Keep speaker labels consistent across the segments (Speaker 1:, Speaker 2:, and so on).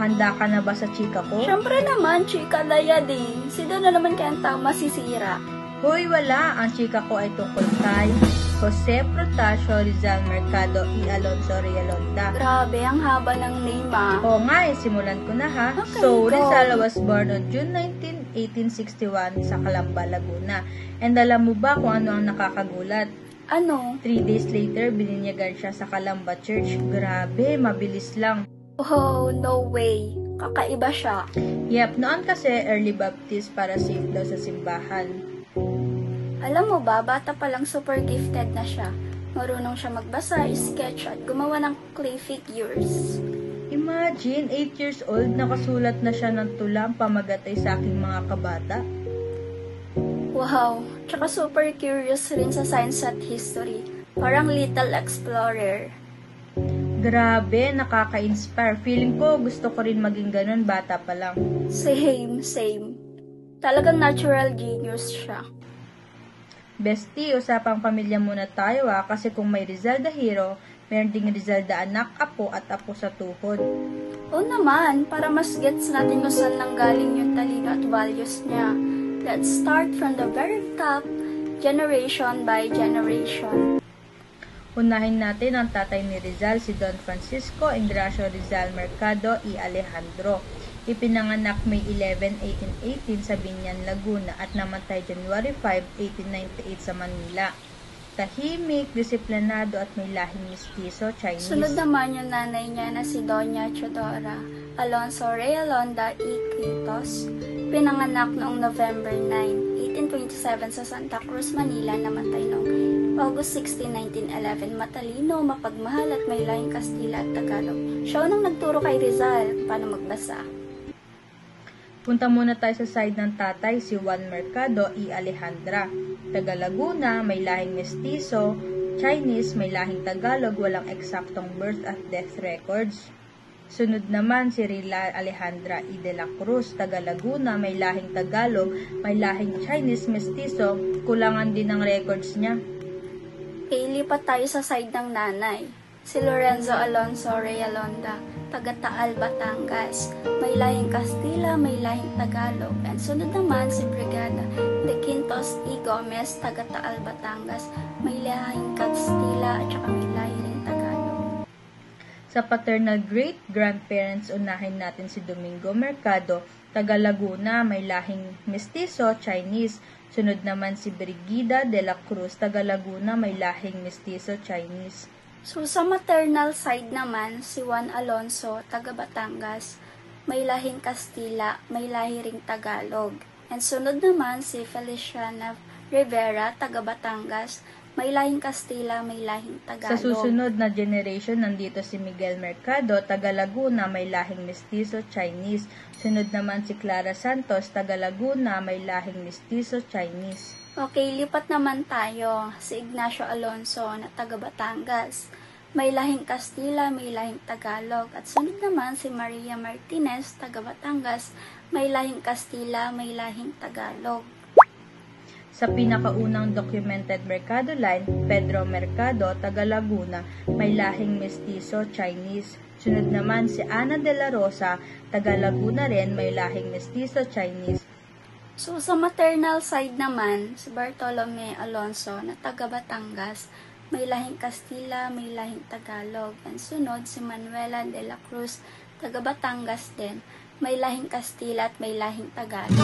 Speaker 1: handa ka na ba sa chika ko?
Speaker 2: Siyempre naman, chika daya din. Sino na naman kaya ang tao masisira?
Speaker 1: Hoy, wala. Ang chika ko ay tungkol kay Jose Protasio Rizal Mercado y Alonso Realonda.
Speaker 2: Grabe, ang haba ng name
Speaker 1: Oo nga, simulan ko na ha.
Speaker 2: Okay,
Speaker 1: So,
Speaker 2: go.
Speaker 1: Rizal was born on June 19, 1861 sa Calamba, Laguna. And alam mo ba kung ano ang nakakagulat?
Speaker 2: Ano?
Speaker 1: 3 days later, bininyagan siya sa Calamba Church. Grabe, mabilis lang.
Speaker 2: Oh, no way. Kakaiba siya.
Speaker 1: Yep, noon kasi early baptist para safe daw sa simbahan.
Speaker 2: Alam mo ba, bata pa lang super gifted na siya. Marunong siya magbasa, sketch at gumawa ng clay figures.
Speaker 1: Imagine, 8 years old, nakasulat na siya ng tulang pamagatay sa aking mga kabata.
Speaker 2: Wow, tsaka super curious rin sa science at history. Parang little explorer.
Speaker 1: Grabe, nakaka-inspire. Feeling ko gusto ko rin maging ganun bata pa lang.
Speaker 2: Same. Talagang natural genius siya.
Speaker 1: Bestie, usapang pamilya muna tayo kasi kung may Rizal the hero, meron ding Rizal the anak, apo at apo sa tuhod.
Speaker 2: Oo naman, para mas gets natin kung saan nanggaling yung talino at values niya. Let's start from the very top, generation by generation.
Speaker 1: Unahin natin ang tatay ni Rizal, si Don Francisco Ingracio Rizal Mercado y Alejandro. Ipinanganak May 11, 1818 sa Binyan, Laguna at namatay January 5, 1898 sa Manila. Tahimik, disiplinado at may lahing mistiso, Chinese.
Speaker 2: Sunod naman yung nanay niya na si Doña Chodora Alonso Realonda y Quitos. Pinanganak noong November 9, 1827 sa Santa Cruz, Manila, namatay noong August 16, 1911. Matalino, mapagmahal at may lahing Kastila at Tagalog. Siya nang nagturo kay Rizal paano magbasa.
Speaker 1: Punta muna tayo sa side ng tatay, si Juan Mercado y Alejandra. Taga Laguna, may lahing mestizo, Chinese, may lahing Tagalog, walang eksaktong birth at death records. Sunod naman si Rila Alejandra y de la Cruz, taga Laguna, may lahing Tagalog, may lahing Chinese mestizo, kulangan din ng records niya.
Speaker 2: Lipat tayo sa side ng nanay. Si Lorenzo Alonso Realonda, taga Taal, Batangas. May lahing Kastila, may lahing Tagalog. And sunod naman si Brigada de Quintos y Gomez, taga Taal, Batangas. May lahing Kastila at saka may lahing Tagalog.
Speaker 1: Sa paternal great-grandparents, unahin natin si Domingo Mercado, taga Laguna, may lahing mestizo, Chinese. Sunod naman si Brigida de la Cruz, taga Laguna, may lahing mestizo, Chinese.
Speaker 2: So, sa maternal side naman, si Juan Alonso, taga Batangas, may lahing Kastila, may lahi ring Tagalog. And sunod naman si Feliciana Rivera, taga Batangas, may lahing Kastila, may lahing Tagalog.
Speaker 1: Sa susunod na generation, nandito si Miguel Mercado, taga Laguna, may lahing mestizo, Chinese. Sunod naman si Clara Santos, taga Laguna, may lahing mestizo, Chinese.
Speaker 2: Okay, lipat naman tayo. Si Ignacio Alonso na taga Batangas. May lahing Kastila, may lahing Tagalog. At sunod naman si Maria Martinez, taga Batangas. May lahing Kastila, may lahing Tagalog.
Speaker 1: Sa pinakaunang documented Mercado line, Pedro Mercado, taga Laguna, may lahing mestizo, Chinese. Sunod naman si Ana de la Rosa, taga Laguna rin, may lahing mestizo, Chinese.
Speaker 2: So, sa maternal side naman, si Bartolome Alonso na taga Batangas, may lahing Kastila, may lahing Tagalog. And sunod, si Manuela de la Cruz, taga Batangas din, may lahing Kastila at may lahing Tagalog.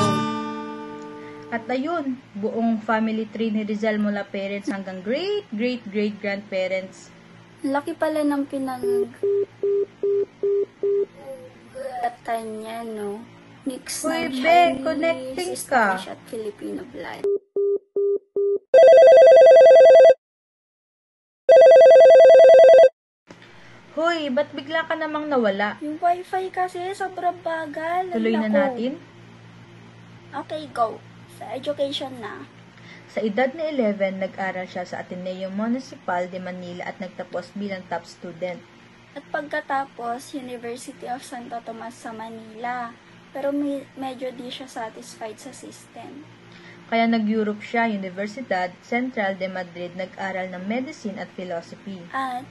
Speaker 1: At ayun, buong family tree ni Rizal mula parents hanggang great-great-great-grandparents.
Speaker 2: Laki pala ng pinag-gatan niya, no? Mix
Speaker 1: Uy,
Speaker 2: ng
Speaker 1: Be,
Speaker 2: Chinese,
Speaker 1: connecting ka.
Speaker 2: Spanish at Filipino blood.
Speaker 1: Hoy, ba't bigla ka namang nawala?
Speaker 2: Yung wifi kasi sobrang bagal.
Speaker 1: Tuloy na
Speaker 2: Nako.
Speaker 1: natin.
Speaker 2: Okay, go. Sa education na.
Speaker 1: Sa edad na 11, nag-aral siya sa Ateneo Municipal de Manila at nagtapos bilang top student.
Speaker 2: At pagkatapos, University of Santo Tomas sa Manila. Pero medyo di siya satisfied sa system.
Speaker 1: Kaya nag-Europe siya, Universidad Central de Madrid, nag-aral ng Medicine at Philosophy.
Speaker 2: At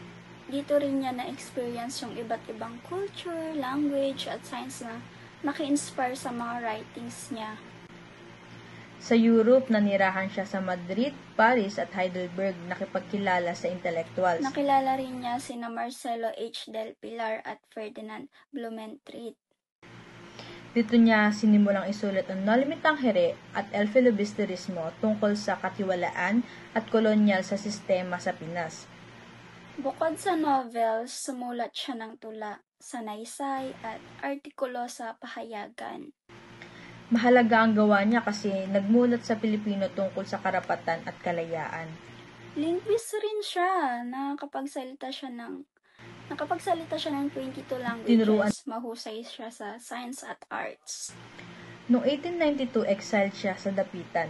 Speaker 2: Dito rin niya na-experience yung iba't ibang culture, language, at science na naki-inspire sa mga writings niya.
Speaker 1: Sa Europe, nanirahan siya sa Madrid, Paris at Heidelberg, nakipagkilala sa intellectuals.
Speaker 2: Nakilala rin niya sina Marcelo H. del Pilar at Ferdinand Blumentritt.
Speaker 1: Dito niya sinimulang isulat ang Nolimitang Here at El Filibusterismo tungkol sa katiwalaan at kolonyal sa sistema sa Pinas.
Speaker 2: Bukod sa novels, sumulat siya ng tula, sanaysay at artikulo sa pahayagan.
Speaker 1: Mahalaga ang gawa niya kasi nagmulat sa Pilipino tungkol sa karapatan at kalayaan.
Speaker 2: Linguist rin siya, nakapagsalita siya ng 22 languages. Mahusay siya sa science at arts.
Speaker 1: Noong 1892, exiled siya sa Dapitan.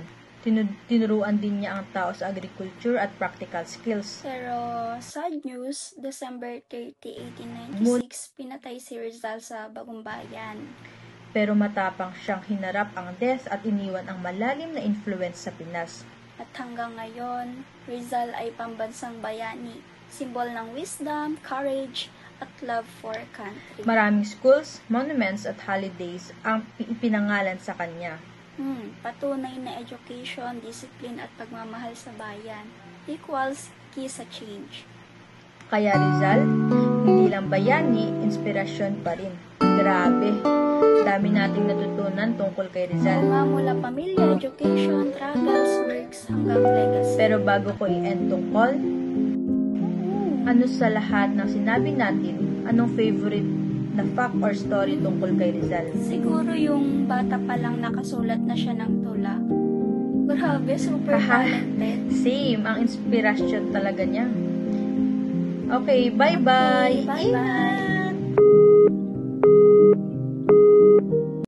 Speaker 1: Tinuruan din niya ang tao sa agriculture at practical skills.
Speaker 2: Pero sad news, December 30, 1896, pinatay si Rizal sa Bagumbayan.
Speaker 1: Pero matapang siyang hinarap ang death at iniwan ang malalim na influence sa Pinas.
Speaker 2: At hanggang ngayon, Rizal ay pambansang bayani, simbol ng wisdom, courage, at love for country.
Speaker 1: Maraming schools, monuments at holidays ang ipinangalan sa kanya.
Speaker 2: Patunay na education, discipline at pagmamahal sa bayan equals key sa change.
Speaker 1: Kaya Rizal, hindi lang bayani, inspirasyon pa rin. Grabe, dami nating natutunan tungkol kay Rizal.
Speaker 2: Nga mula pamilya, education, travels, works, hanggang legacy.
Speaker 1: Pero bago ko i-end tong call, ano sa lahat ng sinabi natin, anong favorite na fact or story tungkol kay Rizal?
Speaker 2: Siguro yung bata pa lang nakasulat na siya ng tula. Grabe, super talented.
Speaker 1: Same, ang inspirasyon talaga niya. Okay, bye-bye!
Speaker 2: Bye-bye!